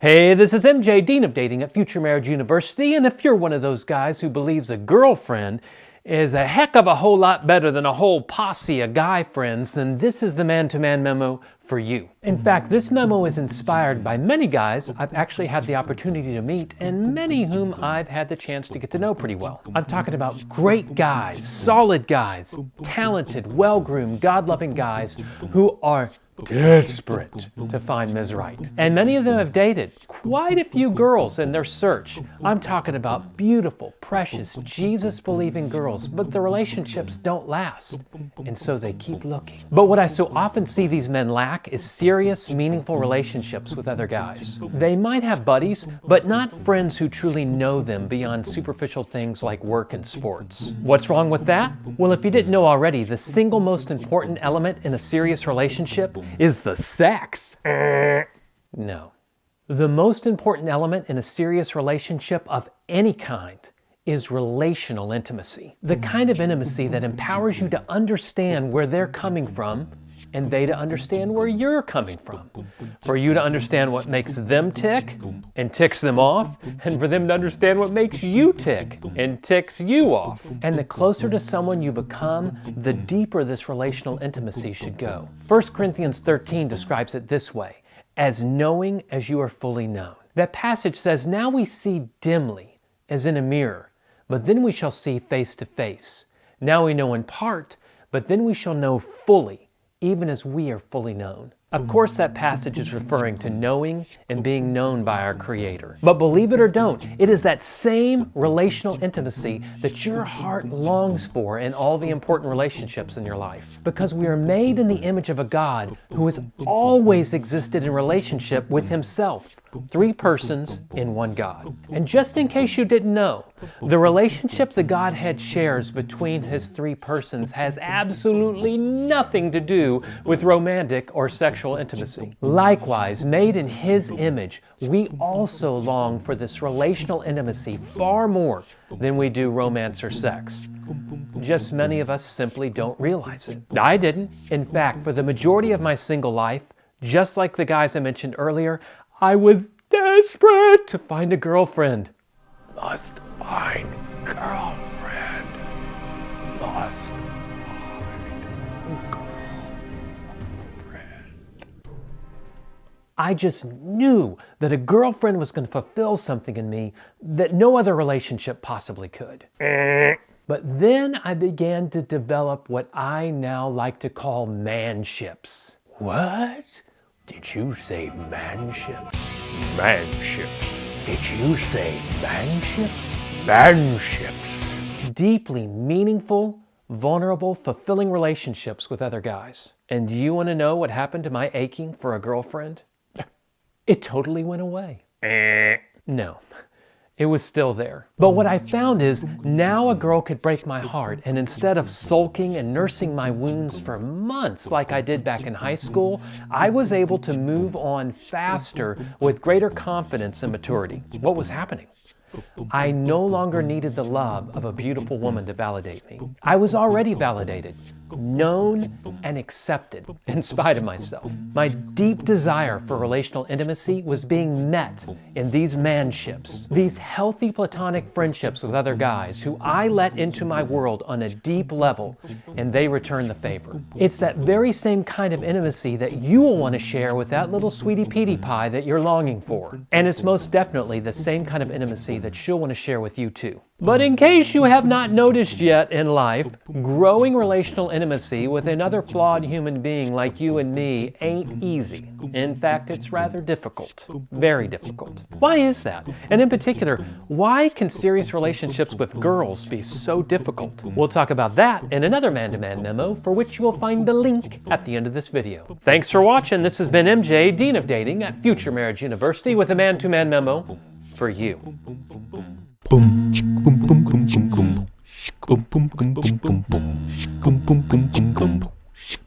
Hey, this is MJ, Dean of Dating at Future Marriage University, and if you're one of those guys who believes a girlfriend is a heck of a whole lot better than a whole posse of guy friends, then this is the man-to-man memo for you. In fact, this memo is inspired by many guys I've actually had the opportunity to meet and many whom I've had the chance to get to know pretty well. I'm talking about great guys, solid guys, talented, well-groomed, God-loving guys who are desperate to find Ms. Right. And many of them have dated quite a few girls in their search. I'm talking about beautiful, precious, Jesus-believing girls, but the relationships don't last, and so they keep looking. But what I so often see these men lack is serious, meaningful relationships with other guys. They might have buddies, but not friends who truly know them beyond superficial things like work and sports. What's wrong with that? Well, if you didn't know already, the single most important element in a serious relationship is the sex. No. The most important element in a serious relationship of any kind is relational intimacy. The kind of intimacy that empowers you to understand where they're coming from and they to understand where you're coming from. For you to understand what makes them tick and ticks them off, and for them to understand what makes you tick and ticks you off. And the closer to someone you become, the deeper this relational intimacy should go. 1 Corinthians 13 describes it this way: as knowing as you are fully known. That passage says, now we see dimly, as in a mirror, but then we shall see face to face. Now we know in part, but then we shall know fully, even as we are fully known. Of course, that passage is referring to knowing and being known by our Creator. But believe it or don't, it is that same relational intimacy that your heart longs for in all the important relationships in your life. Because we are made in the image of a God who has always existed in relationship with Himself. 3 persons in one God. And just in case you didn't know, the relationship the Godhead shares between His 3 persons has absolutely nothing to do with romantic or sexual intimacy. Likewise, made in His image, we also long for this relational intimacy far more than we do romance or sex. Just many of us simply don't realize it. I didn't. In fact, for the majority of my single life, just like the guys I mentioned earlier, I was desperate to find a girlfriend. Must find girlfriend. Must find girlfriend. I just knew that a girlfriend was going to fulfill something in me that no other relationship possibly could. But then I began to develop what I now like to call manships. What? Did you say manships? Manships. Did you say manships? Manships. Deeply meaningful, vulnerable, fulfilling relationships with other guys. And do you want to know what happened to my aching for a girlfriend? It totally went away. No. It was still there. But what I found is now a girl could break my heart, and instead of sulking and nursing my wounds for months like I did back in high school, I was able to move on faster with greater confidence and maturity. What was happening? I no longer needed the love of a beautiful woman to validate me. I was already validated, known, and accepted in spite of myself. My deep desire for relational intimacy was being met in these manships, these healthy platonic friendships with other guys who I let into my world on a deep level, and they returned the favor. It's that very same kind of intimacy that you will want to share with that little sweetie Petey pie that you're longing for. And it's most definitely the same kind of intimacy that she'll want to share with you too. But in case you have not noticed yet in life, growing relational intimacy with another flawed human being like you and me ain't easy. In fact, it's rather difficult. Very difficult. Why is that? And in particular, why can serious relationships with girls be so difficult? We'll talk about that in another man-to-man memo, for which you will find the link at the end of this video. Thanks for watching. This has been MJ, Dean of Dating at Future Marriage University, with a man-to-man memo for you. Boom, boom, boom, boom, boom, boom. Boom, boom, boom, boom, boom, boom. Boom, boom, boom, boom, boom.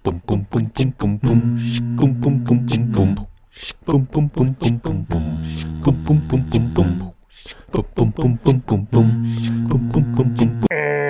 Boom, boom, boom, boom, boom, boom. Boom, boom, boom, boom, boom. Boom, boom, boom, boom, boom, boom. Boom, boom, boom, boom, boom. Boom, boom, boom, boom, boom, boom. Boom, boom, boom, boom.